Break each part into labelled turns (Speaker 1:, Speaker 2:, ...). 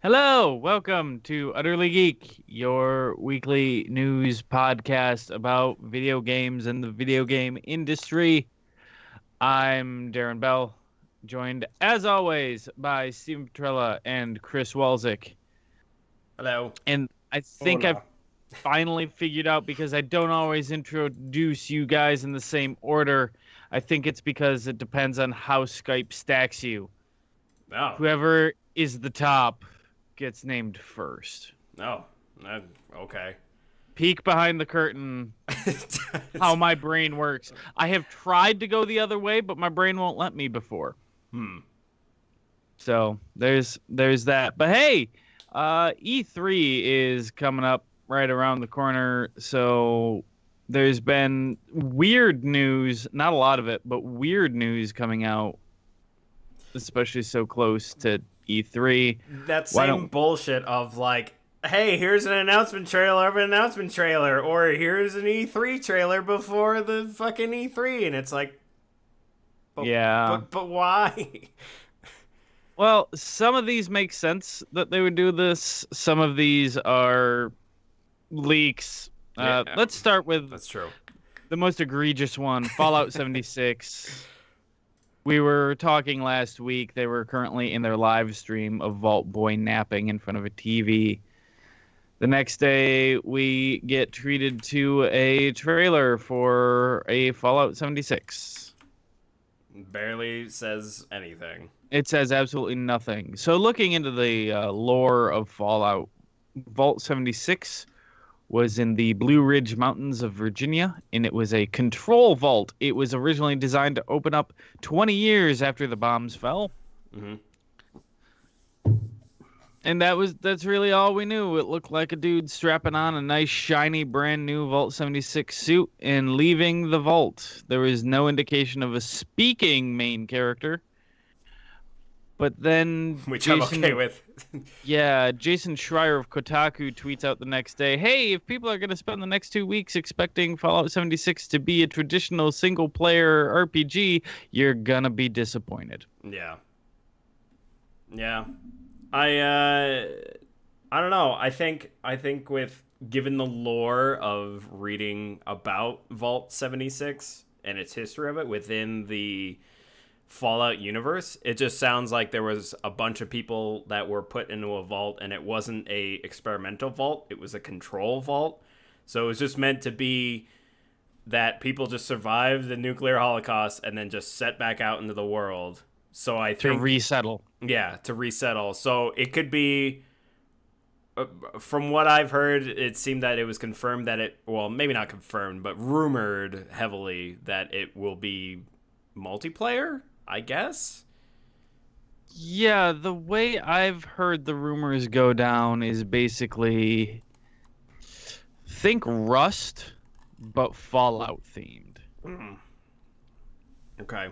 Speaker 1: Hello, welcome to Utterly Geek, your weekly news podcast about video games and the video game industry. I'm Darren Bell, joined as always by Steven Petrella and Chris Walzik.
Speaker 2: Hello.
Speaker 1: And I think I've finally figured out, because I don't always introduce you guys in the same order. I think it's because it depends on how Skype stacks you.
Speaker 2: Oh.
Speaker 1: Whoever is the top gets named first.
Speaker 2: Oh. Okay.
Speaker 1: Peek behind the curtain how my brain works. I have tried to go the other way, but my brain won't let me before. So there's that. But hey, E3 is coming up right around the corner. So there's been weird news, not a lot of it, but weird news coming out, especially so close to E3.
Speaker 2: That same bullshit of like, hey, here's an announcement trailer of an announcement trailer, or here's an E3 trailer before the fucking E3, and it's like, but why?
Speaker 1: Well, some of these make sense that they would do this. Some of these are leaks. Let's start with
Speaker 2: That's true.
Speaker 1: The most egregious one, Fallout 76. We were talking last week. They were currently in their live stream of Vault Boy napping in front of a TV. The next day, we get treated to a trailer for a Fallout 76.
Speaker 2: Barely says anything.
Speaker 1: It says absolutely nothing. So looking into the lore of Fallout, Vault 76 was in the Blue Ridge Mountains of Virginia, and it was a control vault. It was originally designed to open up 20 years after the bombs fell.
Speaker 2: Mm-hmm.
Speaker 1: And that's really all we knew. It looked like a dude strapping on a nice, shiny, brand new Vault 76 suit and leaving the vault. There was no indication of a speaking main character. But then
Speaker 2: Which I'm okay with.
Speaker 1: Yeah, Jason Schreier of Kotaku tweets out the next day, hey, if people are going to spend the next 2 weeks expecting Fallout 76 to be a traditional single-player RPG, you're going to be disappointed.
Speaker 2: Yeah. I don't know. I think with given the lore of reading about Vault 76 and its history of it within the Fallout universe, it just sounds like there was a bunch of people that were put into a vault, and it wasn't a experimental vault, it was a control vault. So it was just meant to be that people just survived the nuclear holocaust and then just set back out into the world. So I think
Speaker 1: to resettle.
Speaker 2: Yeah, to resettle. So it could be, from what I've heard, it seemed that it was confirmed that maybe not confirmed, but rumored heavily that it will be multiplayer, I guess.
Speaker 1: Yeah, the way I've heard the rumors go down is basically think Rust, but Fallout themed.
Speaker 2: Okay.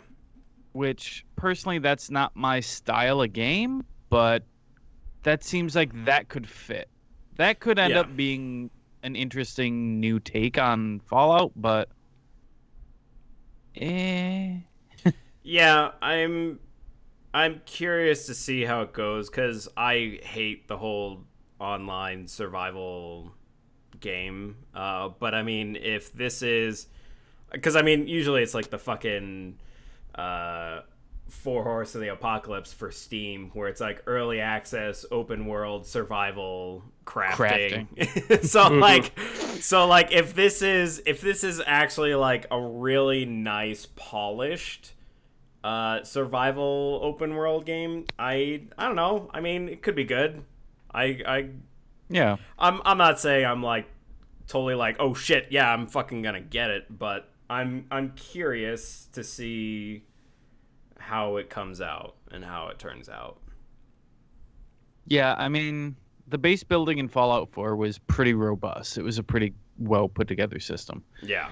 Speaker 1: Which, personally, that's not my style of game, but that seems like that could fit. That could end up being an interesting new take on Fallout, but
Speaker 2: Yeah, I'm curious to see how it goes, because I hate the whole online survival game. But I mean, if this is, because I mean, usually it's like the fucking Four Horse of the Apocalypse for Steam, where it's like early access, open world, survival, crafting. so like if this is actually like a really nice, polished survival open world game, I don't know. I mean, it could be good. I'm not saying I'm like totally like, oh shit, yeah, I'm fucking gonna get it, but I'm curious to see how it comes out and how it turns out.
Speaker 1: Yeah, I mean, the base building in Fallout 4 was pretty robust. It was a pretty well put together system.
Speaker 2: Yeah.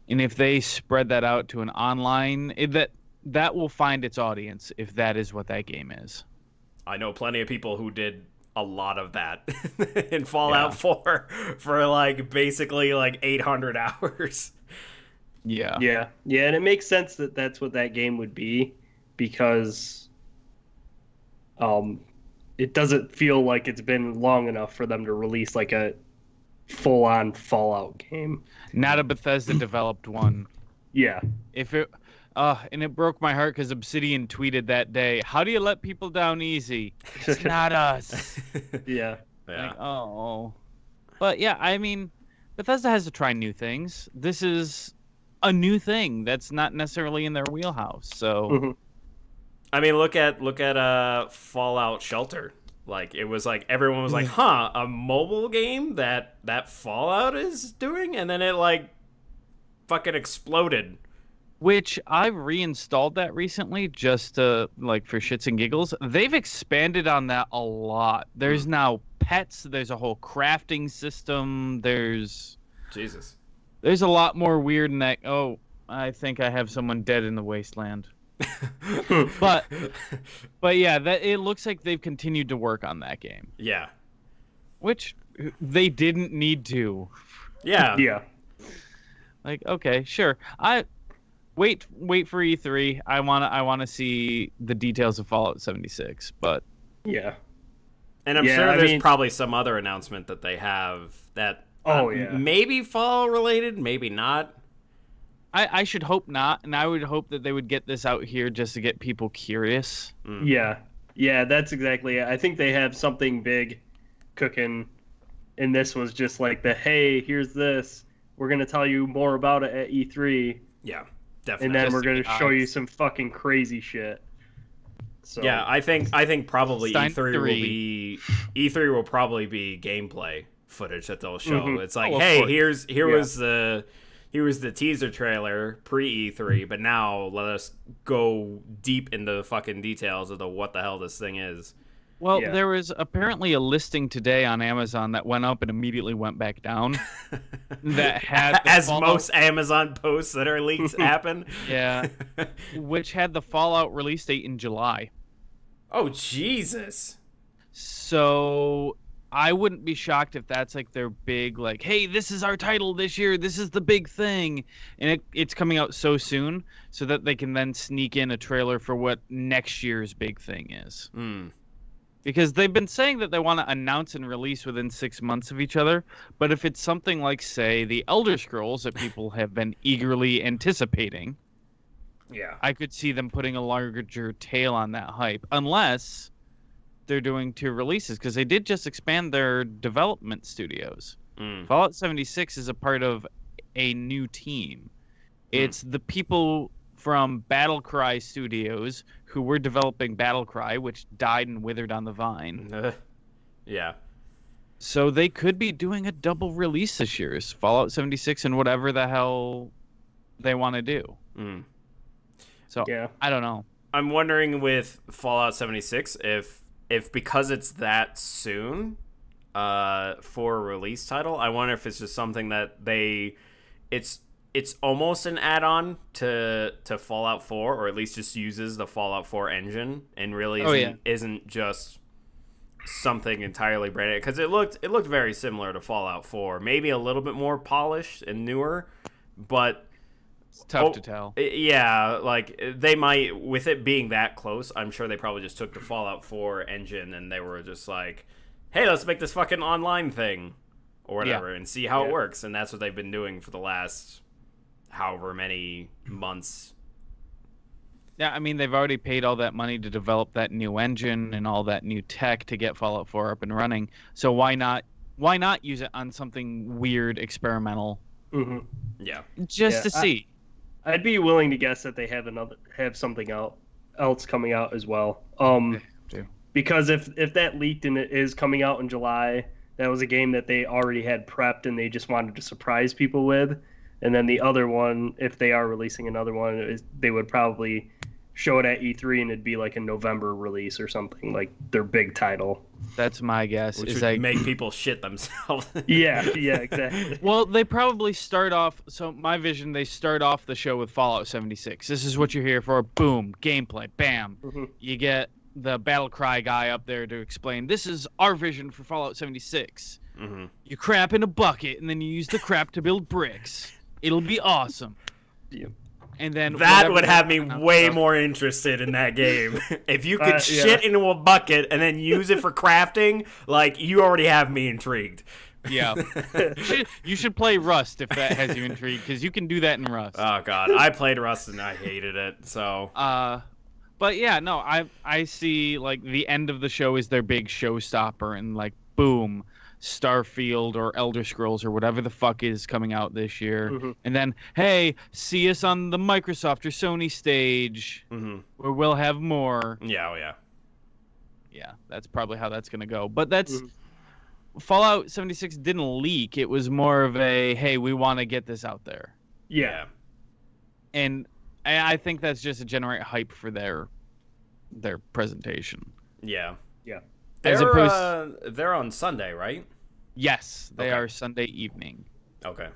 Speaker 1: And if they spread that out to an online, that will find its audience if that is what that game is.
Speaker 2: I know plenty of people who did a lot of that in Fallout 4 for like basically like 800 hours.
Speaker 1: Yeah,
Speaker 3: and it makes sense that that's what that game would be, because it doesn't feel like it's been long enough for them to release like a full-on Fallout game.
Speaker 1: Not a Bethesda developed one.
Speaker 3: Yeah.
Speaker 1: If it, and it broke my heart because Obsidian tweeted that day, "How do you let people down easy? It's not us."
Speaker 3: Yeah.
Speaker 2: Yeah.
Speaker 1: Like, oh. But yeah, I mean, Bethesda has to try new things. This is a new thing that's not necessarily in their wheelhouse. So,
Speaker 3: Mhm.
Speaker 2: I mean, look at Fallout Shelter. Like, it was like everyone was like, "Huh, a mobile game that Fallout is doing," and then it like fucking exploded.
Speaker 1: which I've reinstalled that recently just to like for shits and giggles. They've expanded on that a lot. There's now pets. There's a whole crafting system. There's
Speaker 2: Jesus.
Speaker 1: a lot more weird in that. Oh, I think I have someone dead in the wasteland. But yeah, that it looks like they've continued to work on that game,
Speaker 2: Yeah.
Speaker 1: which they didn't need to.
Speaker 2: Yeah.
Speaker 3: Yeah.
Speaker 1: Like, okay, sure. I wait for E3. I wanna see the details of Fallout 76, but
Speaker 3: Yeah.
Speaker 2: And I'm
Speaker 3: Yeah,
Speaker 2: sure
Speaker 3: I
Speaker 2: there's
Speaker 3: mean-
Speaker 2: probably some other announcement that they have that
Speaker 3: Oh, yeah.
Speaker 2: maybe Fallout related, maybe not.
Speaker 1: I should hope not, and I would hope that they would get this out here just to get people curious.
Speaker 3: Yeah. Yeah, that's exactly it. I think they have something big cooking, and this was just like the, hey, here's this. We're going to tell you more about it at E3,
Speaker 2: Yeah,
Speaker 3: and
Speaker 2: definitely.
Speaker 3: then
Speaker 1: Just
Speaker 3: we're
Speaker 1: to
Speaker 3: going
Speaker 1: be
Speaker 3: to show you
Speaker 1: honest.
Speaker 3: some fucking crazy shit. So
Speaker 2: Yeah, I think probably
Speaker 1: Stein
Speaker 2: E3 will probably be gameplay footage that they'll show.
Speaker 3: Mhm.
Speaker 2: It's like,
Speaker 1: Oh, of
Speaker 2: hey,
Speaker 1: course.
Speaker 2: here was the teaser trailer pre E3, but now let us go deep into the fucking details of what the hell this thing is.
Speaker 1: Well,
Speaker 3: Yeah.
Speaker 1: there was apparently a listing today on Amazon that went up and immediately went back down. That had the
Speaker 2: As
Speaker 1: Fallout-
Speaker 2: most Amazon posts that are leaked happen.
Speaker 1: Yeah, which had the Fallout release date in July.
Speaker 2: Oh Jesus.
Speaker 1: So I wouldn't be shocked if that's like their big, like, hey, this is our title this year. This is the big thing. And it's coming out so soon so that they can then sneak in a trailer for what next year's big thing is. Because they've been saying that they want to announce and release within 6 months of each other. But if it's something like, say, the Elder Scrolls that people have been eagerly anticipating,
Speaker 2: Yeah.
Speaker 1: I could see them putting a larger tail on that hype. Unless they're doing 2 releases. Because they did just expand their development studios. Fallout 76 is a part of a new team. It's the people from Battlecry Studios who were developing Battlecry, which died and withered on the vine.
Speaker 2: Yeah.
Speaker 1: So they could be doing a double release this year, Fallout 76 and whatever the hell they want to do. So
Speaker 3: Yeah.
Speaker 1: I don't know.
Speaker 2: I'm wondering with Fallout 76 if because it's that soon for a release title, I wonder if it's just something that it's almost an add-on to Fallout 4, or at least just uses the Fallout 4 engine and really isn't just something entirely brand new, because it looked very similar to Fallout 4, maybe a little bit more polished and newer, but
Speaker 1: It's tough to tell.
Speaker 2: yeah, like they might, with it being that close, I'm sure they probably just took the Fallout 4 engine and they were just like, hey, let's make this fucking online thing or whatever and see how it works. And that's what they've been doing for the last however many months.
Speaker 1: Yeah, I mean, they've already paid all that money to develop that new engine and all that new tech to get Fallout 4 up and running. So why not use it on something weird, experimental,
Speaker 2: Yeah.
Speaker 1: just to see?
Speaker 3: I'd be willing to guess that they have something else coming out as well. Because if that leaked and it is coming out in July, that was a game that they already had prepped and they just wanted to surprise people with. And then the other one, if they are releasing another one, they would probably show it at E3 and it'd be like a November release or something, like their big title.
Speaker 1: That's my guess.
Speaker 2: Which
Speaker 1: is
Speaker 2: would
Speaker 1: like,
Speaker 2: make people shit themselves.
Speaker 3: Yeah, exactly.
Speaker 1: well, they probably start off. So my vision, they start off the show with Fallout 76. This is what you're here for. Boom, gameplay. Bam. You get the Battlecry guy up there to explain, this is our vision for Fallout 76. You crap in a bucket, and then you use the crap to build bricks. It'll be awesome.
Speaker 3: Yeah.
Speaker 1: and then
Speaker 2: that would have me
Speaker 1: whatever-
Speaker 2: way more interested in that game. If you could shit into a bucket and then use it for crafting, like, you already have me intrigued.
Speaker 1: Yeah. You should play Rust if that has you intrigued, because you can do that in Rust.
Speaker 2: Oh god, I played Rust and I hated it. So.
Speaker 1: But yeah, no, I see like the end of the show is their big showstopper, and like boom, Starfield or Elder Scrolls or whatever the fuck is coming out this year, and then hey, see us on the Microsoft or Sony stage, where we'll have more.
Speaker 2: Yeah, oh yeah.
Speaker 1: Yeah, that's probably how that's gonna go. But that's. Fallout 76 didn't leak. It was more of a, hey, we want to get this out there.
Speaker 2: Yeah.
Speaker 1: And I think that's just to generate hype for their presentation.
Speaker 2: Yeah.
Speaker 3: Yeah.
Speaker 2: They're on Sunday, right?
Speaker 1: Yes, they are Sunday evening.
Speaker 2: Okay.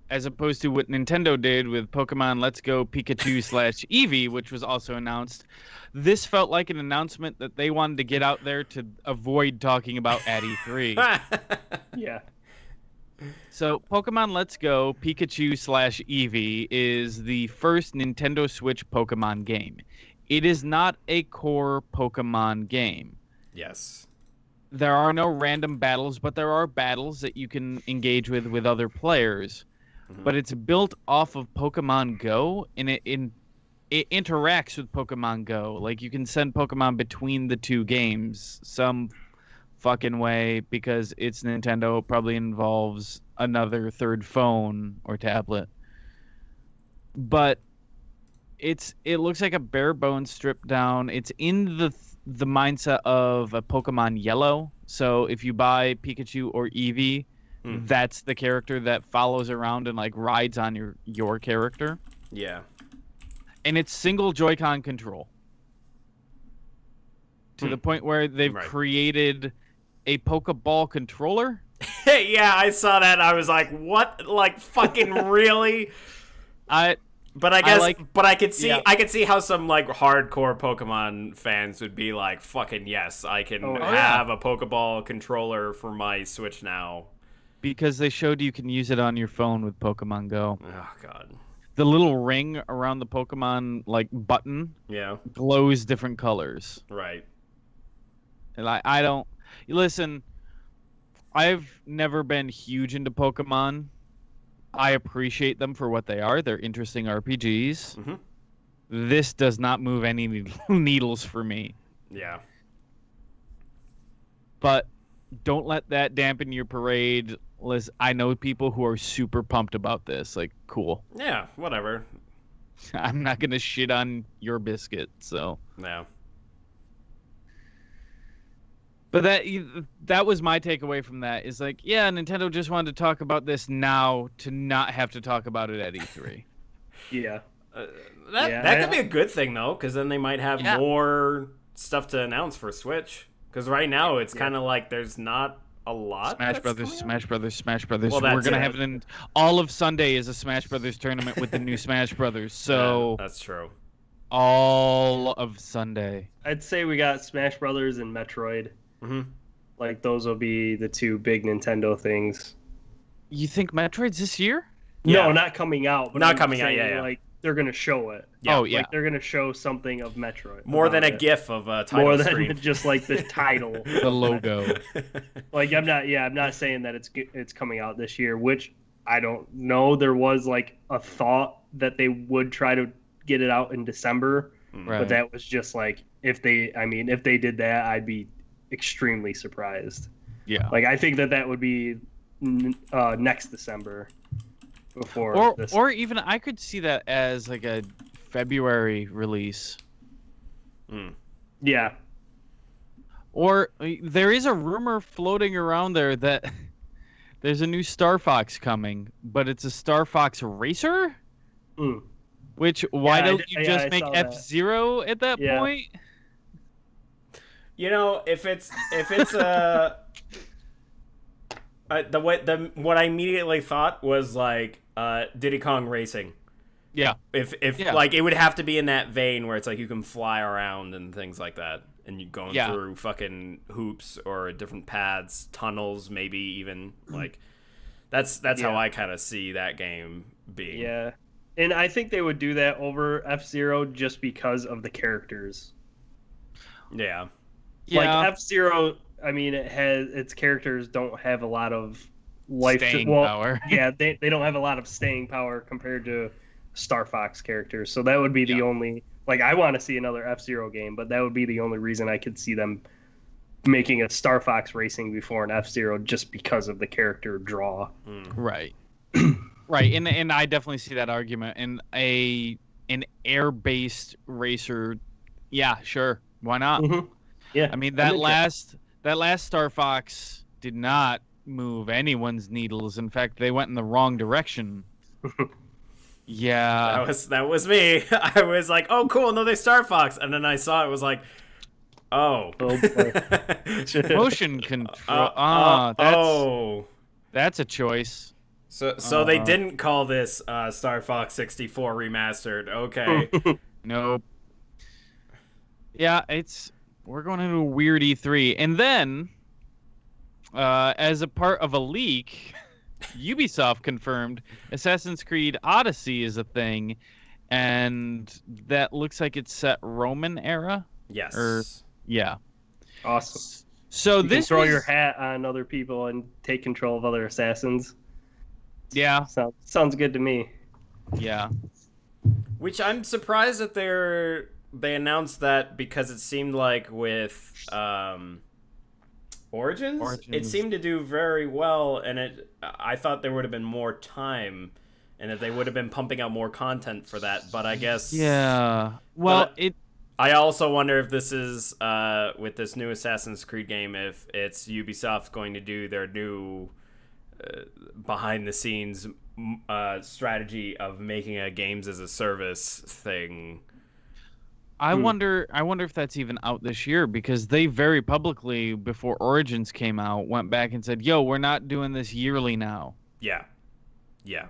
Speaker 1: As opposed to what Nintendo did with Pokemon Let's Go Pikachu / Eevee, which was also announced. This felt like an announcement that they wanted to get out there to avoid talking about at E3.
Speaker 3: Yeah.
Speaker 1: So Pokemon Let's Go Pikachu / Eevee is the first Nintendo Switch Pokemon game. It is not a core Pokemon game.
Speaker 2: Yes.
Speaker 1: There are no random battles, but there are battles that you can engage with other players. But it's built off of Pokemon Go, and it interacts with Pokemon Go. Like, you can send Pokemon between the two games some fucking way, because it's Nintendo. It probably involves another third phone or tablet. But it looks like a bare bones stripped down. It's in the mindset of a Pokemon Yellow. So if you buy Pikachu or Eevee, that's the character that follows around and like rides on your character.
Speaker 2: Yeah.
Speaker 1: And it's single Joy-Con control. To the point where they've created a Pokeball controller.
Speaker 2: Yeah, I saw that. I was like, what? Like, fucking really? But I guess, but I could see how some like hardcore Pokemon fans would be like, fucking yes, I can have a Pokeball controller for my Switch now.
Speaker 1: Because they showed you can use it on your phone with Pokemon Go.
Speaker 2: Oh god.
Speaker 1: The little ring around the Pokemon like button glows different colors.
Speaker 2: Right.
Speaker 1: And I don't listen, I've never been huge into Pokemon. I appreciate them for what they are. They're interesting RPGs. This does not move any needles for me.
Speaker 2: Yeah.
Speaker 1: But don't let that dampen your parade. I know people who are super pumped about this. Like, cool.
Speaker 2: Yeah, whatever.
Speaker 1: I'm not going to shit on your biscuit, so.
Speaker 2: No.
Speaker 1: But that was my takeaway from that, is like, yeah, Nintendo just wanted to talk about this now to not have to talk about it at E3.
Speaker 3: Yeah.
Speaker 2: That could be a good thing, though, because then they might have more stuff to announce for Switch. Because right now, it's kind of like there's not a lot.
Speaker 1: Smash Brothers.
Speaker 2: Well,
Speaker 1: we're going to have it in... All of Sunday is a Smash Brothers tournament with the new Smash Brothers, so...
Speaker 2: Yeah, that's true.
Speaker 1: All of Sunday.
Speaker 3: I'd say we got Smash Brothers and Metroid. Like, those will be the two big Nintendo things.
Speaker 1: You think Metroid's this year?
Speaker 3: Yeah. No, not coming out. But
Speaker 2: not coming out, yeah.
Speaker 3: Like, they're going to show it.
Speaker 1: Yeah. Oh, yeah.
Speaker 3: Like, they're going to show something of Metroid.
Speaker 2: More than a GIF of a title
Speaker 3: More
Speaker 2: screen.
Speaker 3: than just, like, the title.
Speaker 1: The logo.
Speaker 3: Like, I'm not saying that it's coming out this year, which I don't know. There was, like, a thought that they would try to get it out in December.
Speaker 1: Right.
Speaker 3: But that was just, like, if they did that, I'd be extremely surprised.
Speaker 1: Yeah.
Speaker 3: Like, I think that would be next December before this.
Speaker 1: Or even I could see that as like a February release.
Speaker 3: Yeah.
Speaker 1: Or there is a rumor floating around there that there's a new Star Fox coming, but it's a Star Fox Racer? Which, why don't you just make F-Zero at that point?
Speaker 2: You know, if it's what I immediately thought was like Diddy Kong Racing.
Speaker 1: Yeah.
Speaker 2: If like, it would have to be in that vein where it's like you can fly around and things like that, and you're going through fucking hoops or different paths, tunnels, maybe even like that's how I kind of see that game being.
Speaker 3: Yeah. And I think they would do that over F-Zero just because of the characters.
Speaker 2: Yeah.
Speaker 3: Like F-Zero, I mean, its characters don't have a lot of
Speaker 1: staying power.
Speaker 3: Yeah, they don't have a lot of staying power compared to Star Fox characters. So that would be the only, like, I want to see another F-Zero game, but that would be the only reason I could see them making a Star Fox Racing before an F-Zero, just because of the character draw.
Speaker 1: Right. Right, and I definitely see that argument. And an air-based racer, yeah, sure, why not?
Speaker 3: Mm-hmm. Yeah,
Speaker 1: I mean, that last Star Fox did not move anyone's needles. In fact, they went in the wrong direction. Yeah,
Speaker 2: that was me. I was like, oh, cool, another Star Fox, and then I saw it was like, oh,
Speaker 1: motion control. That's a choice.
Speaker 2: So they didn't call this Star Fox 64 remastered. Okay.
Speaker 1: Nope. Yeah, we're going into a weird E3, and then as a part of a leak, Ubisoft confirmed Assassin's Creed Odyssey is a thing, and that looks like it's set Roman era.
Speaker 2: Yes.
Speaker 1: Yeah.
Speaker 3: Awesome.
Speaker 1: So
Speaker 3: you can throw your hat on other people and take control of other assassins.
Speaker 1: Yeah.
Speaker 3: Sounds good to me.
Speaker 1: Yeah.
Speaker 2: Which I'm surprised that they announced that, because it seemed like with Origins, it seemed to do very well, and I thought there would have been more time and that they would have been pumping out more content for that, but I guess...
Speaker 1: Yeah. Well,
Speaker 2: I also wonder if this is, with this new Assassin's Creed game, if it's Ubisoft going to do their new behind-the-scenes strategy of making a games-as-a-service thing.
Speaker 1: I wonder if that's even out this year, because they very publicly, before Origins came out, went back and said, yo, we're not doing this yearly now.
Speaker 2: Yeah. Yeah.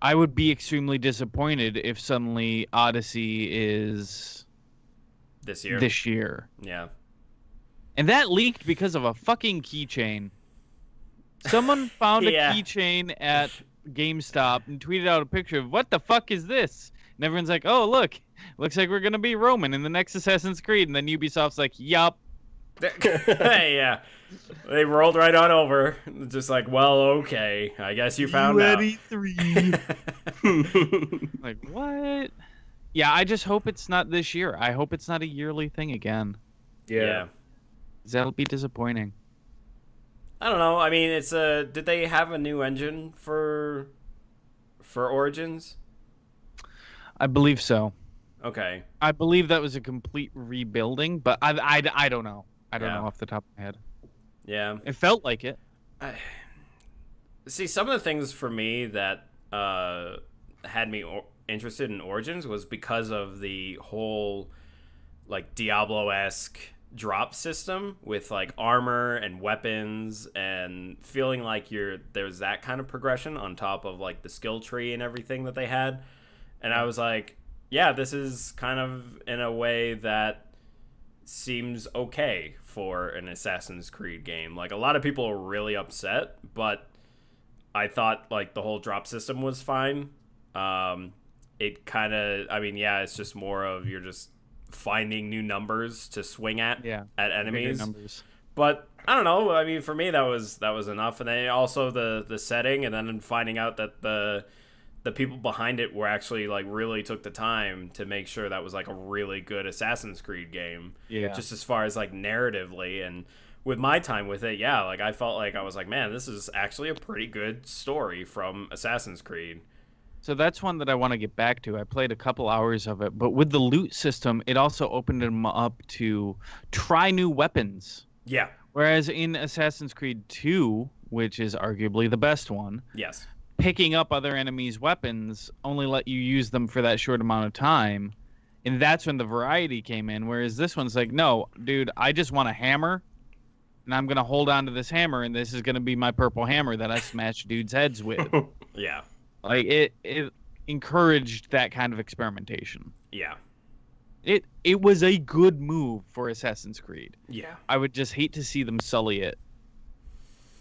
Speaker 1: I would be extremely disappointed if suddenly Odyssey is...
Speaker 2: This year. Yeah.
Speaker 1: And that leaked because of a fucking keychain. Someone found a keychain at GameStop and tweeted out a picture of, what the fuck is this? And everyone's like, oh, look, looks like we're going to be Roman in the next Assassin's Creed. And then Ubisoft's like, yup.
Speaker 2: Yeah. They rolled right on over. Just like, well, okay. I guess you found out.
Speaker 1: Like, what? Yeah, I just hope it's not this year. I hope it's not a yearly thing again.
Speaker 2: Yeah.
Speaker 1: That'll be disappointing.
Speaker 2: I don't know. I mean, it's did they have a new engine for Origins?
Speaker 1: I believe so.
Speaker 2: Okay.
Speaker 1: I believe that was a complete rebuilding, but I don't know. I don't know off the top of my head.
Speaker 2: Yeah.
Speaker 1: It felt like it.
Speaker 2: See, some of the things for me that had me interested in Origins was because of the whole, like, Diablo-esque drop system with, like, armor and weapons, and feeling like there's that kind of progression on top of, like, the skill tree and everything that they had. And I was like, yeah, this is kind of in a way that seems okay for an Assassin's Creed game. Like, a lot of people are really upset, but I thought, like, the whole drop system was fine. It kind of, I mean, yeah, it's just more of you're just finding new numbers to swing at enemies. But I don't know. I mean, for me, that was enough. And then also the setting, and then finding out that the people behind it were actually, like, really took the time to make sure that was, like, a really good Assassin's Creed game.
Speaker 1: Yeah.
Speaker 2: Just as far as, like, narratively, and with my time with it, yeah, like, I felt like I was like, man, this is actually a pretty good story from Assassin's Creed.
Speaker 1: So that's one that I want to get back to. I played a couple hours of it, but with the loot system, it also opened them up to try new weapons.
Speaker 2: Yeah.
Speaker 1: Whereas in Assassin's Creed 2, which is arguably the best one,
Speaker 2: yes,
Speaker 1: picking up other enemies' weapons only let you use them for that short amount of time, and that's when the variety came in. Whereas this one's like, no, dude, I just want a hammer, and I'm gonna hold on to this hammer, and this is gonna be my purple hammer that I smash dudes' heads with.
Speaker 2: Yeah.
Speaker 1: Like, it encouraged that kind of experimentation.
Speaker 2: Yeah.
Speaker 1: It was a good move for Assassin's Creed.
Speaker 2: Yeah.
Speaker 1: I would just hate to see them sully it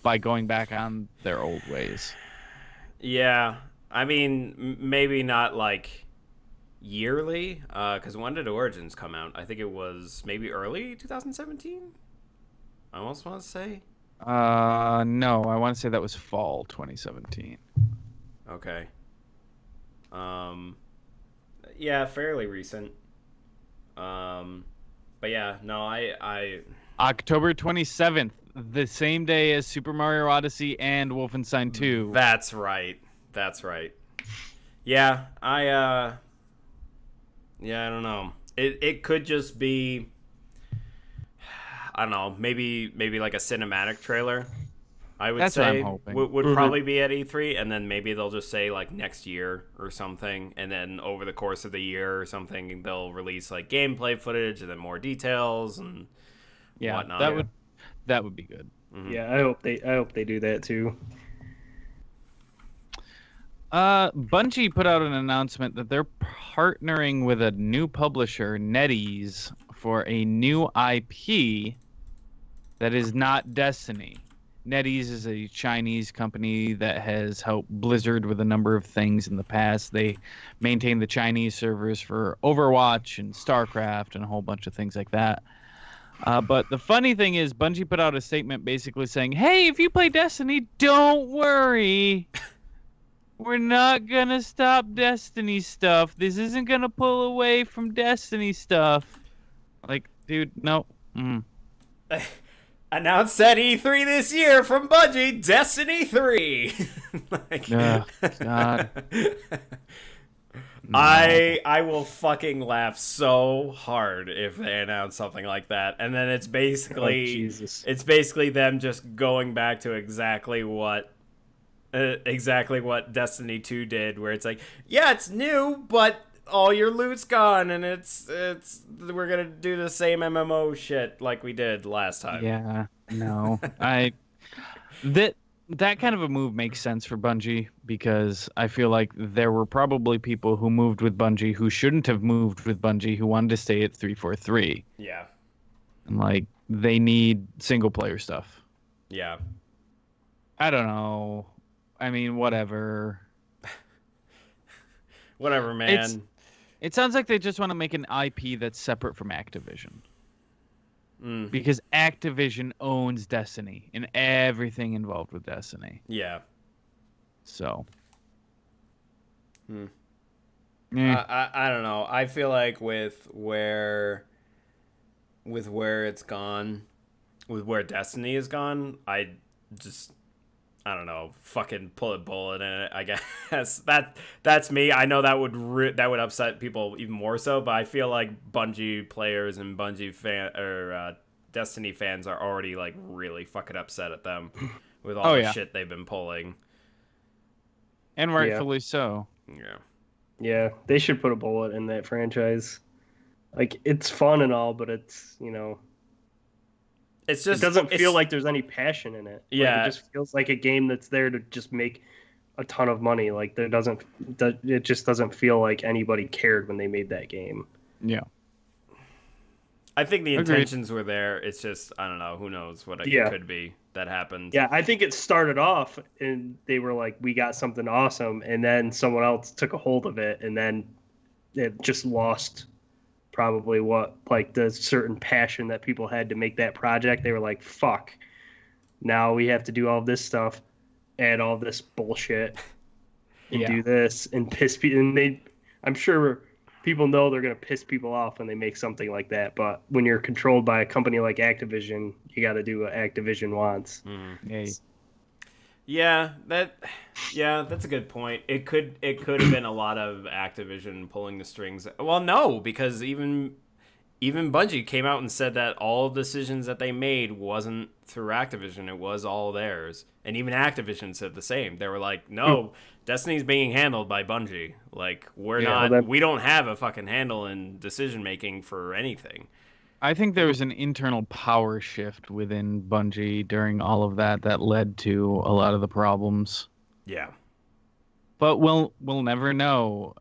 Speaker 1: by going back on their old ways.
Speaker 2: Yeah. I mean, maybe not like yearly, because when did Origins come out? I think it was maybe early 2017. I almost want to say.
Speaker 1: No, I want to say that was fall 2017.
Speaker 2: Okay. Yeah, fairly recent. But yeah, no, I
Speaker 1: October 27th, the same day as Super Mario Odyssey and Wolfenstein 2.
Speaker 2: That's right. Yeah, yeah, I don't know. It could just be, I don't know, maybe like a cinematic trailer. I would
Speaker 1: That's
Speaker 2: say
Speaker 1: what I'm hoping.
Speaker 2: would probably be at E3, and then maybe they'll just say like next year or something, and then over the course of the year or something, they'll release like gameplay footage and then more details and whatnot.
Speaker 1: That would be good.
Speaker 2: Mm-hmm.
Speaker 3: Yeah, I hope they do that too.
Speaker 1: Bungie put out an announcement that they're partnering with a new publisher, NetEase, for a new IP that is not Destiny. NetEase is a Chinese company that has helped Blizzard with a number of things in the past. They maintain the Chinese servers for Overwatch and StarCraft and a whole bunch of things like that. But the funny thing is, Bungie put out a statement basically saying, hey, if you play Destiny, don't worry. We're not going to stop Destiny stuff. This isn't going to pull away from Destiny stuff. Like, dude, no.
Speaker 2: Announced at E3 this year from Bungie, Destiny 3.
Speaker 1: God. No.
Speaker 2: I will fucking laugh so hard if they announce something like that, and then it's basically them just going back to exactly what Destiny 2 did, where it's like, yeah, it's new, but all your loot's gone, and it's we're gonna do the same MMO shit like we did last time.
Speaker 1: Yeah, no, that kind of a move makes sense for Bungie, because I feel like there were probably people who moved with Bungie who shouldn't have moved with Bungie, who wanted to stay at 343.
Speaker 2: Yeah,
Speaker 1: and like they need single player stuff.
Speaker 2: Yeah,
Speaker 1: I don't know. I mean, whatever.
Speaker 2: Whatever, man.
Speaker 1: It sounds like they just want to make an IP that's separate from Activision. Because Activision owns Destiny and everything involved with Destiny.
Speaker 2: Yeah.
Speaker 1: So.
Speaker 2: I don't know. I feel like with where it's gone, with where Destiny is gone, I don't know, fucking pull a bullet in it, I guess. That's me. I know that would upset people even more so, but I feel like Bungie players and Bungie Destiny fans are already like really fucking upset at them with all the shit they've been pulling.
Speaker 1: And rightfully so.
Speaker 2: Yeah.
Speaker 3: Yeah, they should put a bullet in that franchise. Like, it's fun and all, but it's,
Speaker 2: it's just,
Speaker 3: it doesn't feel like there's any passion in it.
Speaker 2: Yeah,
Speaker 3: like, it just feels like a game that's there to just make a ton of money. Like, it just doesn't feel like anybody cared when they made that game.
Speaker 1: Yeah,
Speaker 2: I think the intentions were there. It's just, I don't know, who knows what it could be that happened.
Speaker 3: Yeah, I think it started off and they were like, we got something awesome, and then someone else took a hold of it, and then it just lost probably the certain passion that people had to make that project. They were like, fuck, now we have to do all this stuff, add all this bullshit, and do this, and piss people. And I'm sure people know they're going to piss people off when they make something like that. But when you're controlled by a company like Activision, you got to do what Activision wants.
Speaker 2: Yeah, that's a good point. It could have been a lot of Activision pulling the strings. Well, no, because even Bungie came out and said that all decisions that they made wasn't through Activision, it was all theirs. And even Activision said the same. They were like, no, Destiny's being handled by Bungie. Like, we don't have a fucking handle in decision making for anything.
Speaker 1: I think there was an internal power shift within Bungie during all of that led to a lot of the problems.
Speaker 2: Yeah.
Speaker 1: But we'll never know.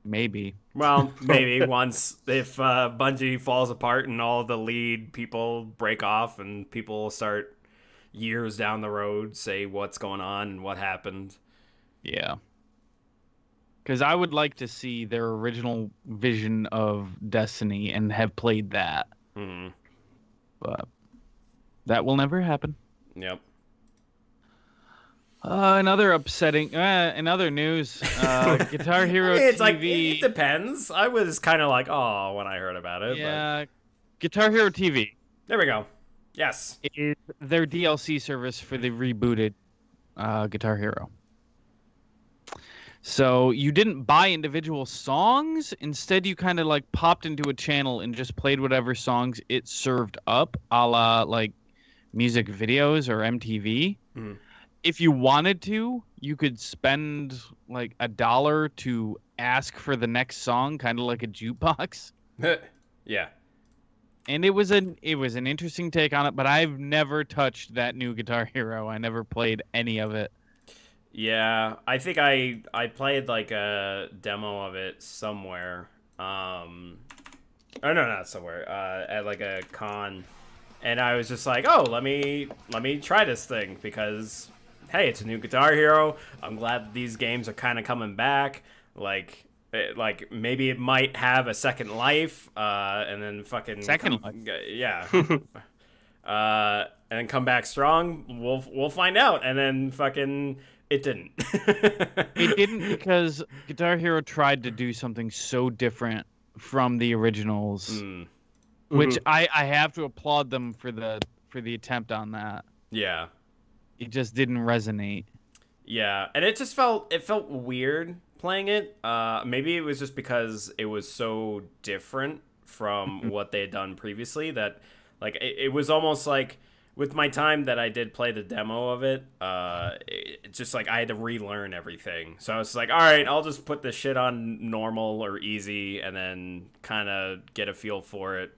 Speaker 1: Maybe.
Speaker 2: Well, maybe once if Bungie falls apart and all the lead people break off and people start years down the road say what's going on and what happened.
Speaker 1: Yeah. Because I would like to see their original vision of Destiny and have played that.
Speaker 2: Mm-hmm.
Speaker 1: But that will never happen.
Speaker 2: Yep.
Speaker 1: Another upsetting. In other news, Guitar Hero
Speaker 2: It's
Speaker 1: TV.
Speaker 2: like it depends. I was kind of like, oh, when I heard about it.
Speaker 1: Yeah, Guitar Hero TV.
Speaker 2: There we go. Yes.
Speaker 1: Is their DLC service for the rebooted Guitar Hero. So you didn't buy individual songs. Instead, you kind of like popped into a channel and just played whatever songs it served up, a la like music videos or MTV.
Speaker 2: Mm.
Speaker 1: If you wanted to, you could spend like $1 to ask for the next song, kind of like a jukebox.
Speaker 2: Yeah.
Speaker 1: And it was an interesting take on it, but I've never touched that new Guitar Hero. I never played any of it.
Speaker 2: Yeah, I think I played like a demo of it somewhere. Oh no, not somewhere. At like a con, and I was just like, oh, let me try this thing because hey, it's a new Guitar Hero. I'm glad these games are kind of coming back. Like maybe it might have a second life, and then fucking
Speaker 1: Second life.
Speaker 2: Yeah. And then come back strong. We'll find out. And then fucking it didn't.
Speaker 1: It didn't because Guitar Hero tried to do something so different from the originals, which I have to applaud them for the attempt on that.
Speaker 2: Yeah.
Speaker 1: It just didn't resonate.
Speaker 2: Yeah, and it felt weird playing it. Maybe it was just because it was so different from what they had done previously that like it was almost like with my time that I did play the demo of it, it's just like I had to relearn everything. So I was like, all right, I'll just put this shit on normal or easy and then kind of get a feel for it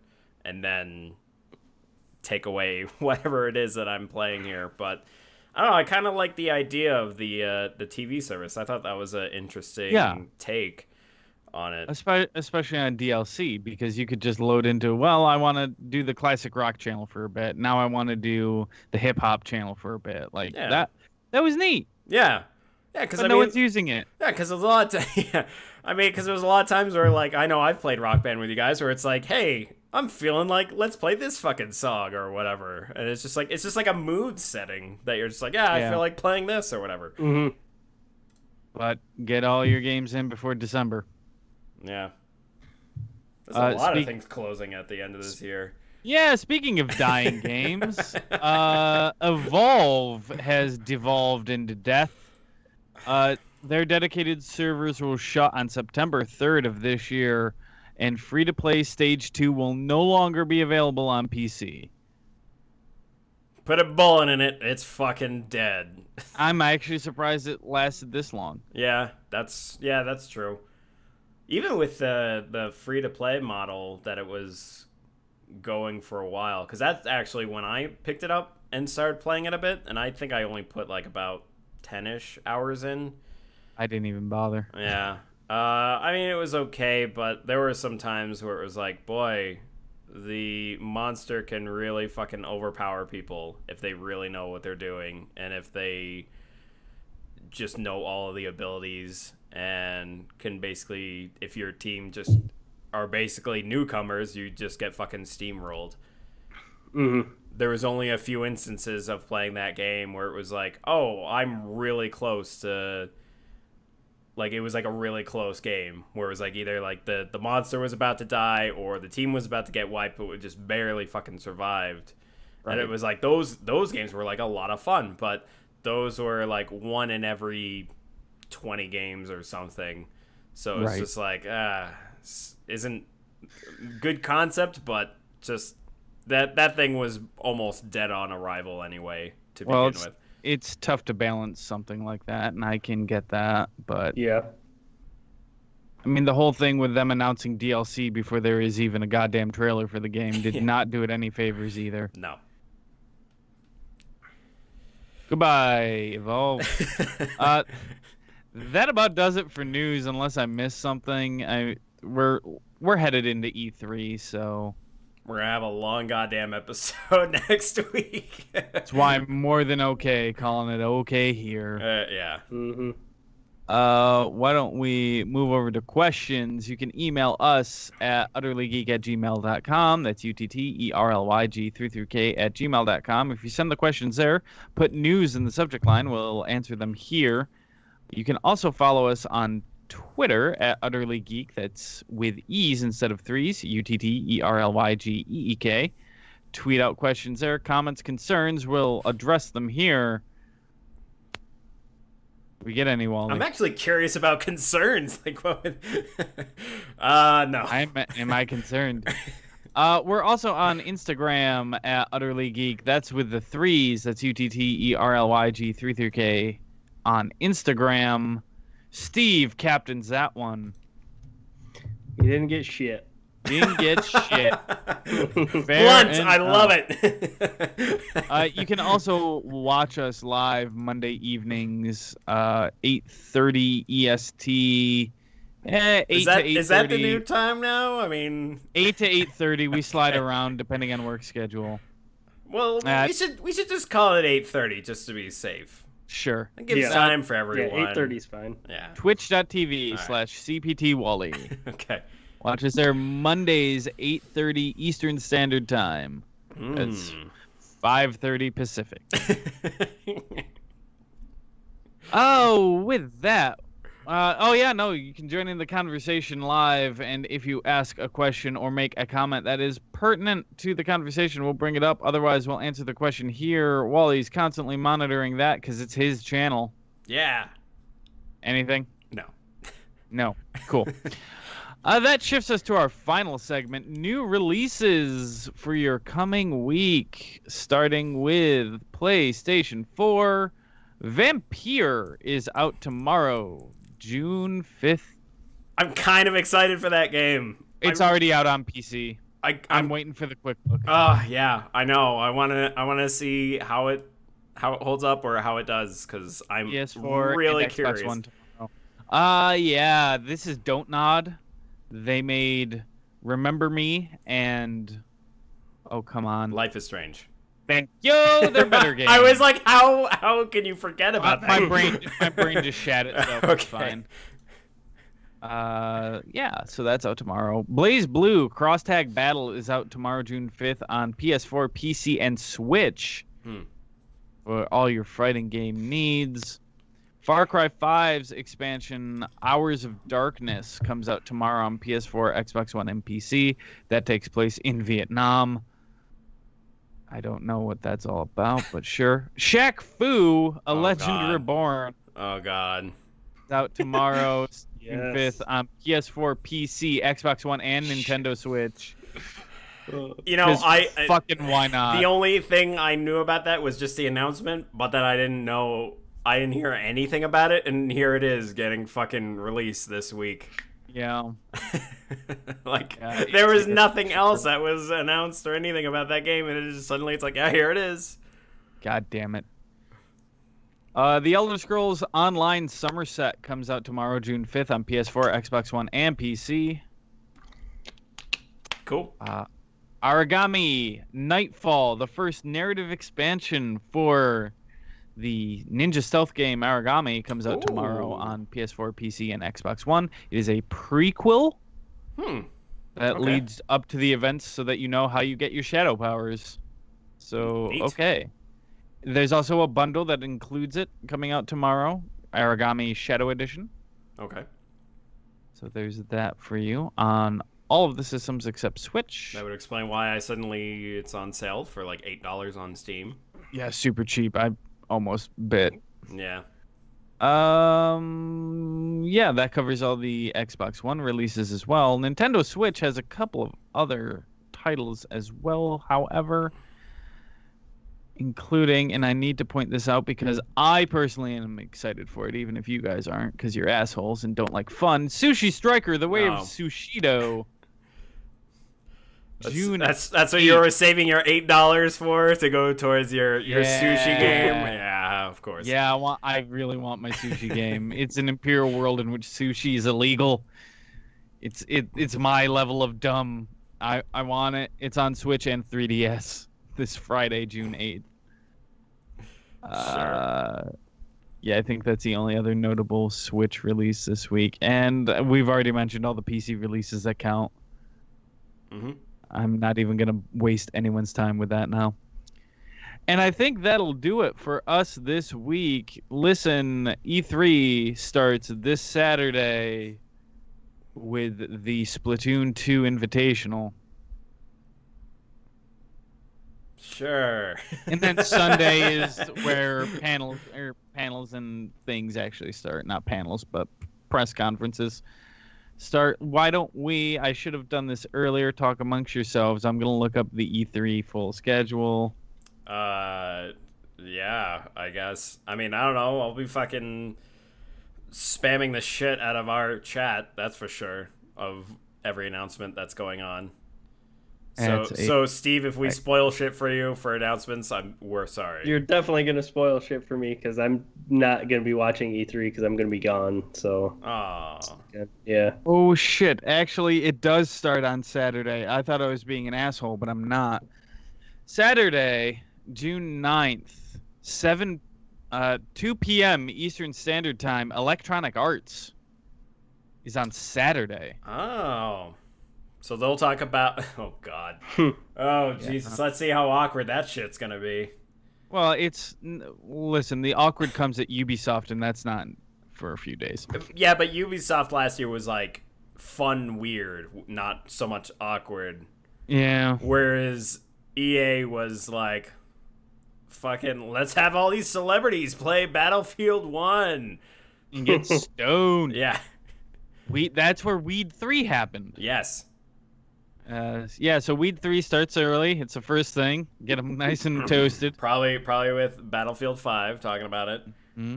Speaker 2: and then take away whatever it is that I'm playing here. But I don't know, I kind of like the idea of the TV service. I thought that was an interesting take on it.
Speaker 1: Especially on DLC, because you could just load into, well, I want to do the classic rock channel for a bit. Now I want to do the hip hop channel for a bit. Like that was neat.
Speaker 2: Yeah. Yeah, because
Speaker 1: no one's using it.
Speaker 2: Yeah, because there's a lot of because there was a lot of times where like I know I've played Rock Band with you guys where it's like, hey, I'm feeling like let's play this fucking song or whatever, and it's just like a mood setting that you're just like, I feel like playing this or whatever.
Speaker 3: Mm-hmm.
Speaker 1: But get all your games in before December.
Speaker 2: Yeah. There's a lot of things closing at the end of this year.
Speaker 1: Yeah, speaking of dying games, Evolve has devolved into death. Their dedicated servers will shut on September 3rd of this year, and free-to-play Stage 2 will no longer be available on PC.
Speaker 2: Put a bullet in it, it's fucking dead.
Speaker 1: I'm actually surprised it lasted this long.
Speaker 2: Yeah, that's true. Even with the free-to-play model that it was going for a while, because that's actually when I picked it up and started playing it a bit, and I think I only put like about 10-ish hours in.
Speaker 1: I didn't even bother.
Speaker 2: Yeah. I mean, it was okay, but there were some times where it was like, boy, the monster can really fucking overpower people if they really know what they're doing, and if they just know all of the abilities and can basically, if your team just are basically newcomers, you just get fucking steamrolled.
Speaker 3: Mm-hmm.
Speaker 2: There was only a few instances of playing that game where it was like, oh, I'm really close to... Like, it was like a really close game where it was like either like the monster was about to die or the team was about to get wiped, but it just barely fucking survived. Right. And it was like those games were like a lot of fun, but those were like one in every 20 games or something. So it's just like, isn't good concept, but just that thing was almost dead on arrival anyway to begin with.
Speaker 1: It's tough to balance something like that, and I can get that, but...
Speaker 3: Yeah.
Speaker 1: I mean, the whole thing with them announcing DLC before there is even a goddamn trailer for the game did not do it any favors either.
Speaker 2: No.
Speaker 1: Goodbye, Evolve. That about does it for news, unless I missed something. We're headed into E3, so...
Speaker 2: We're going to have a long goddamn episode next week.
Speaker 1: That's why I'm more than okay calling it okay here.
Speaker 2: Yeah.
Speaker 3: Mm-hmm.
Speaker 1: Why don't we move over to questions? You can email us at utterlygeek@gmail.com. That's utterlyg33k@gmail.com. If you send the questions there, put news in the subject line. We'll answer them here. You can also follow us on Twitter at utterlygeek. That's with E's instead of threes. UTTERLYGEEK. Tweet out questions there, comments, concerns. We'll address them here. We get any, Wally?
Speaker 2: I'm actually curious about concerns. Like, what would... no.
Speaker 1: Am I concerned? We're also on Instagram at utterlygeek. That's with the threes. That's UTTERLYG33k on Instagram. Steve captains that one.
Speaker 3: You didn't get shit.
Speaker 1: Didn't get shit.
Speaker 2: Blunt, I love it.
Speaker 1: You can also watch us live Monday evenings, 8:30 EST. 8
Speaker 2: is
Speaker 1: to 8:30.
Speaker 2: Is that the new time now? I mean,
Speaker 1: 8 to 8:30. We slide around depending on work schedule.
Speaker 2: Well, we should just call it 8:30 just to be safe.
Speaker 1: Sure.
Speaker 2: It gives time for everyone.
Speaker 3: Yeah, 8:30 is fine.
Speaker 2: Yeah.
Speaker 1: Twitch.tv/CPT Wally.
Speaker 2: Okay.
Speaker 1: Watch us there Mondays, 8:30 Eastern Standard Time. That's 5:30 Pacific. With that. You can join in the conversation live, and if you ask a question or make a comment that is pertinent to the conversation, we'll bring it up. Otherwise, we'll answer the question here. Wally's constantly monitoring that because it's his channel.
Speaker 2: Yeah.
Speaker 1: Anything?
Speaker 2: No.
Speaker 1: No. Cool. That shifts us to our final segment, new releases for your coming week, starting with PlayStation 4. Vampire is out tomorrow, June 5th.
Speaker 2: I'm kind of excited for that game.
Speaker 1: It's already out on PC. I'm waiting for the quick look.
Speaker 2: Oh, yeah, I know. I want to see how it holds up or how it does, because I'm
Speaker 1: PS4
Speaker 2: really
Speaker 1: and Xbox
Speaker 2: curious.
Speaker 1: One tomorrow. Yeah, this is Don't Nod. They made Remember Me and come on,
Speaker 2: Life is Strange.
Speaker 1: Thank you. They're better games.
Speaker 2: I was like, how can you forget about that?
Speaker 1: My brain just shat itself.
Speaker 2: Okay.
Speaker 1: It's fine. So that's out tomorrow. Blaze Blue Cross Tag Battle is out tomorrow, June 5th on PS4, PC, and Switch. For all your fighting game needs. Far Cry 5's expansion, Hours of Darkness, comes out tomorrow on PS4, Xbox One, and PC. That takes place in Vietnam. I don't know what that's all about, but sure. Shaq Fu, A Legend Reborn.
Speaker 2: Oh, God.
Speaker 1: It's out tomorrow, June 5th on PS4, PC, Xbox One, and Nintendo Switch.
Speaker 2: You know,
Speaker 1: why not?
Speaker 2: The only thing I knew about that was just the announcement, but that I didn't hear anything about it, and here it is getting fucking released this week.
Speaker 1: Yeah.
Speaker 2: There was nothing else that was announced or anything about that game, and suddenly it's like, yeah, here it is.
Speaker 1: God damn it. The Elder Scrolls Online Somerset comes out tomorrow, June 5th on PS4, Xbox One, and PC.
Speaker 2: Cool.
Speaker 1: Origami Nightfall, the first narrative expansion for the ninja stealth game Origami, comes out tomorrow on PS4, PC, and Xbox One. It is a prequel that leads up to the events so that you know how you get your shadow powers. So,
Speaker 2: Neat.
Speaker 1: Okay. There's also a bundle that includes it coming out tomorrow, Origami Shadow Edition.
Speaker 2: Okay.
Speaker 1: So there's that for you on all of the systems except Switch.
Speaker 2: That would explain why it's on sale for like $8 on Steam.
Speaker 1: Yeah, super cheap. I almost bit.
Speaker 2: Yeah.
Speaker 1: Yeah, that covers all the Xbox One releases as well. Nintendo Switch has a couple of other titles as well, however, including, and I need to point this out because I personally am excited for it, even if you guys aren't, because you're assholes and don't like fun. Sushi Striker: The Way of Sushido.
Speaker 2: That's what you were saving your $8 for, to go towards your sushi game. Yeah, of course.
Speaker 1: Yeah, I really want my sushi game. It's an imperial world in which sushi is illegal. It's my level of dumb. I want it. It's on Switch and 3DS this Friday, June 8th.
Speaker 2: Sure.
Speaker 1: Yeah, I think that's the only other notable Switch release this week. And we've already mentioned all the PC releases that count.
Speaker 2: Mm-hmm.
Speaker 1: I'm not even going to waste anyone's time with that now. And I think that'll do it for us this week. Listen, E3 starts this Saturday with the Splatoon 2 Invitational.
Speaker 2: Sure.
Speaker 1: And then Sunday is where panels and things actually start. Not panels, but press conferences start. Why don't we, I should have done this earlier, talk amongst yourselves. I'm going to look up the E3 full schedule.
Speaker 2: Yeah, I guess. I mean, I don't know. I'll be fucking spamming the shit out of our chat, that's for sure, of every announcement that's going on. So Steve, if we spoil shit for you for announcements, we're sorry.
Speaker 3: You're definitely gonna spoil shit for me because I'm not gonna be watching E3 because I'm gonna be gone. So. Yeah.
Speaker 1: Oh shit! Actually, it does start on Saturday. I thought I was being an asshole, but I'm not. Saturday, June 9th, 2 p.m. Eastern Standard Time. Electronic Arts is on Saturday.
Speaker 2: Oh. So they'll talk about... Oh, God. Oh, Jesus. Yeah. Let's see how awkward that shit's going to be.
Speaker 1: Well, listen, the awkward comes at Ubisoft, and that's not for a few days.
Speaker 2: Yeah, but Ubisoft last year was, like, fun weird, not so much awkward.
Speaker 1: Yeah.
Speaker 2: Whereas EA was like, fucking, let's have all these celebrities play Battlefield 1.
Speaker 1: And get stoned.
Speaker 2: Yeah.
Speaker 1: That's where Weed 3 happened.
Speaker 2: Yes.
Speaker 1: So Weed 3 starts early. It's the first thing. Get them nice and toasted.
Speaker 2: Probably with Battlefield 5, talking about it.
Speaker 1: Mm-hmm.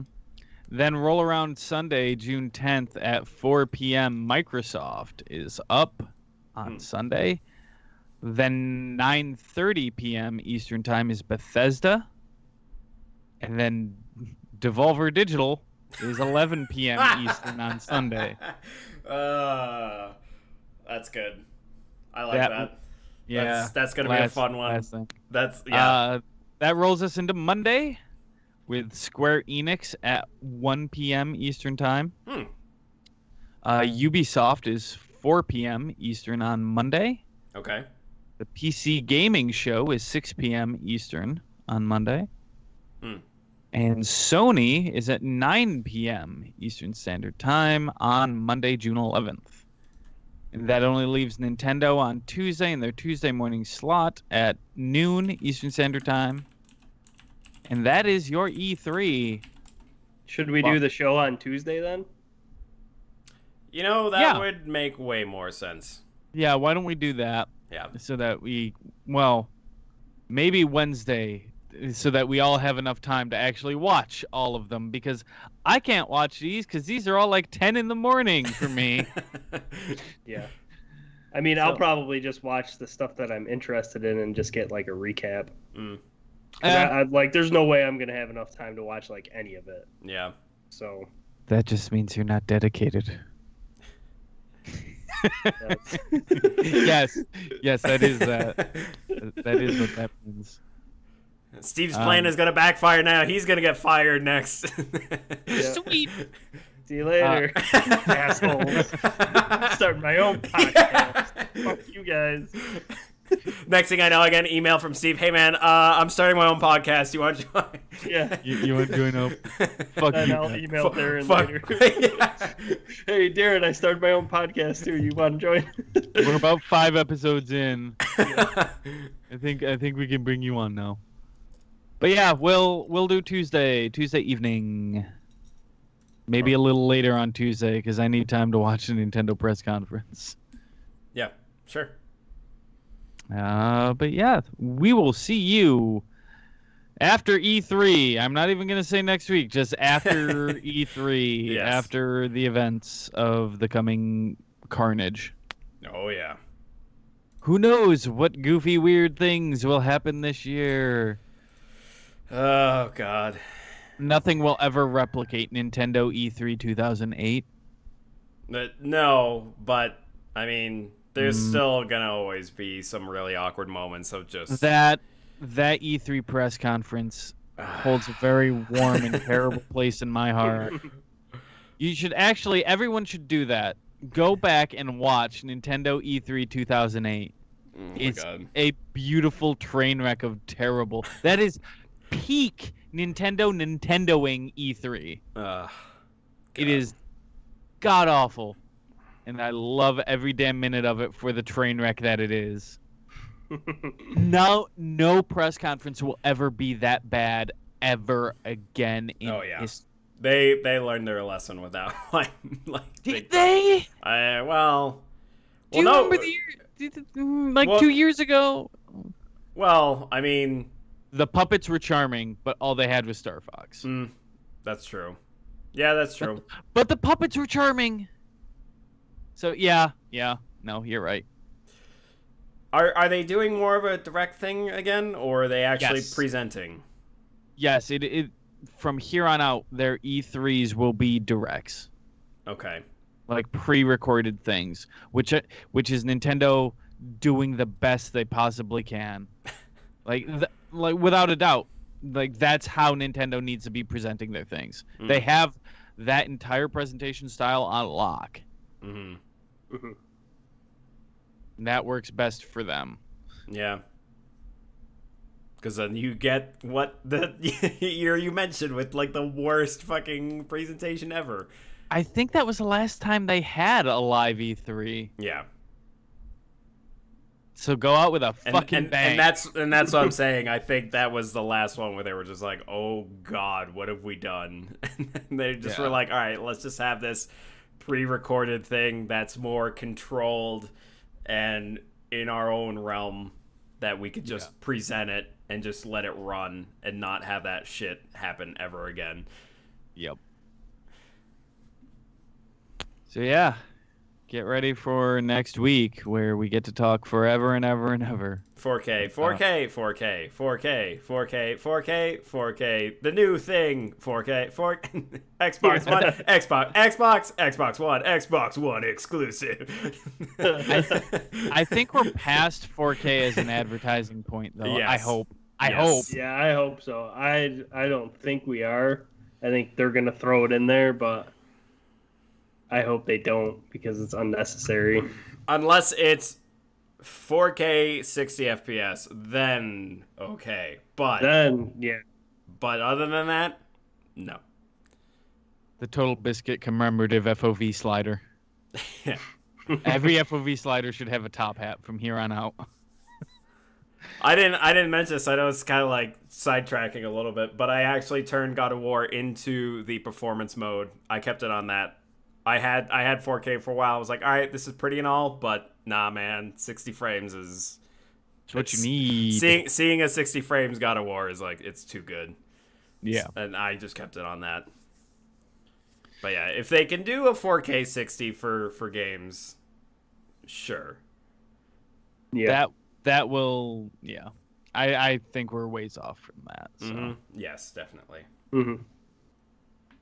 Speaker 1: Then roll around Sunday, June 10th at 4 p.m. Microsoft is up on Sunday. Then 9:30 p.m. Eastern Time is Bethesda. And then Devolver Digital is 11 p.m. Eastern on Sunday.
Speaker 2: That's good. I like that.
Speaker 1: Yeah.
Speaker 2: That's going to be a fun one. That
Speaker 1: rolls us into Monday with Square Enix at 1 p.m. Eastern Time. Ubisoft is 4 p.m. Eastern on Monday.
Speaker 2: Okay.
Speaker 1: The PC Gaming Show is 6 p.m. Eastern on Monday. And Sony is at 9 p.m. Eastern Standard Time on Monday, June 11th. And that only leaves Nintendo on Tuesday in their Tuesday morning slot at noon Eastern Standard Time. And that is your E3.
Speaker 3: Should we do the show on Tuesday then?
Speaker 2: You know, that would make way more sense.
Speaker 1: Yeah, why don't we do that?
Speaker 2: Yeah.
Speaker 1: So that maybe Wednesday, so that we all have enough time to actually watch all of them, because I can't watch these because these are all like 10 in the morning for me.
Speaker 3: Yeah. I mean, I'll probably just watch the stuff that I'm interested in and just get like a recap. There's no way I'm going to have enough time to watch like any of it.
Speaker 2: Yeah.
Speaker 3: So.
Speaker 1: That just means you're not dedicated. Yes, that is that. That is what that means.
Speaker 2: Steve's plan is gonna backfire now. He's gonna get fired next.
Speaker 1: Sweet.
Speaker 3: See you later, assholes. Starting my own podcast. Fuck you guys.
Speaker 2: Next thing I know, I get an email from Steve. Hey man, I'm starting my own podcast. You want to join?
Speaker 3: Yeah.
Speaker 1: You want to join up? Fuck
Speaker 3: and
Speaker 1: you.
Speaker 3: I'll email Darren later. Yeah. Hey Darren, I started my own podcast too. You want to join?
Speaker 1: We're about 5 episodes in. Yeah. I think we can bring you on now. But yeah, we'll do Tuesday evening. Maybe a little later on Tuesday because I need time to watch the Nintendo press conference.
Speaker 2: Yeah, sure.
Speaker 1: But yeah, we will see you after E3. I'm not even going to say next week, just after E3,
Speaker 2: yes.
Speaker 1: After the events of the coming carnage.
Speaker 2: Oh, yeah.
Speaker 1: Who knows what goofy, weird things will happen this year?
Speaker 2: Oh, God.
Speaker 1: Nothing will ever replicate Nintendo E3 2008.
Speaker 2: No, but, I mean... There's still gonna always be some really awkward moments of just
Speaker 1: that E3 press conference. holds a very warm and terrible place in my heart. You should actually, everyone should do that. Go back and watch Nintendo E3 2008. It's a beautiful train wreck of terrible. That is peak Nintendoing E3. It is god awful, and I love every damn minute of it for the train wreck that it is. No press conference will ever be that bad ever again in history.
Speaker 2: They learned their lesson with that.
Speaker 1: Did they?
Speaker 2: Well,
Speaker 1: do you remember the year, 2 years ago?
Speaker 2: Well, I mean,
Speaker 1: the puppets were charming, but all they had was Star Fox.
Speaker 2: That's true. Yeah, that's true.
Speaker 1: But the puppets were charming. So yeah, no, you're right.
Speaker 2: Are they doing more of a direct thing again, or are they actually presenting?
Speaker 1: Yes, it from here on out, their E3s will be directs.
Speaker 2: Okay.
Speaker 1: Like pre-recorded things, which is Nintendo doing the best they possibly can. like without a doubt, like that's how Nintendo needs to be presenting their things. They have that entire presentation style on lock. And that works best for them.
Speaker 2: Yeah. Because then you get what the year you mentioned with like the worst fucking presentation ever.
Speaker 1: I think that was the last time they had a live E3.
Speaker 2: Yeah.
Speaker 1: So go out with a fucking bang.
Speaker 2: And that's what I'm saying. I think that was the last one where they were just like, "Oh God, what have we done?" And they just were like, "All right, let's just have this pre-recorded thing that's more controlled and in our own realm that we could just present it and just let it run and not have that shit happen ever again."
Speaker 1: Yep. So yeah, get ready for next week where we get to talk forever and ever and ever.
Speaker 2: 4K, 4K, 4K, 4K, 4K, 4K, 4K, the new thing, 4K, Xbox One, Xbox One, Xbox One exclusive.
Speaker 1: I think we're past 4K as an advertising point, though. Yes. I hope.
Speaker 3: Yeah, I hope so. I don't think we are. I think they're gonna throw it in there, but I hope they don't because it's unnecessary.
Speaker 2: Unless it's 4K 60 FPS, then okay. But other than that, no.
Speaker 1: The Total Biscuit commemorative FOV slider.
Speaker 2: Yeah.
Speaker 1: Every FOV slider should have a top hat from here on out.
Speaker 2: I didn't mention this. I know it's kind of like sidetracking a little bit, but I actually turned God of War into the performance mode. I kept it on that. I had 4K for a while. I was like, all right, this is pretty and all, but nah, man, 60 frames is
Speaker 1: it's what you need.
Speaker 2: Seeing a 60 frames God of War is like it's too good.
Speaker 1: Yeah,
Speaker 2: and I just kept it on that. But yeah, if they can do a 4K 60 for games, sure.
Speaker 1: Yeah, that will. Yeah, I think we're ways off from that. So.
Speaker 2: Yes, definitely.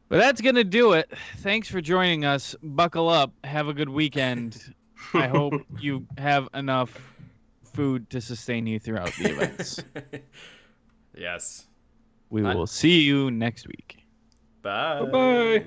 Speaker 1: But that's going to do it. Thanks for joining us. Buckle up. Have a good weekend. I hope you have enough food to sustain you throughout the events.
Speaker 2: Yes.
Speaker 1: We will see you next week.
Speaker 2: Bye.
Speaker 3: Bye-bye.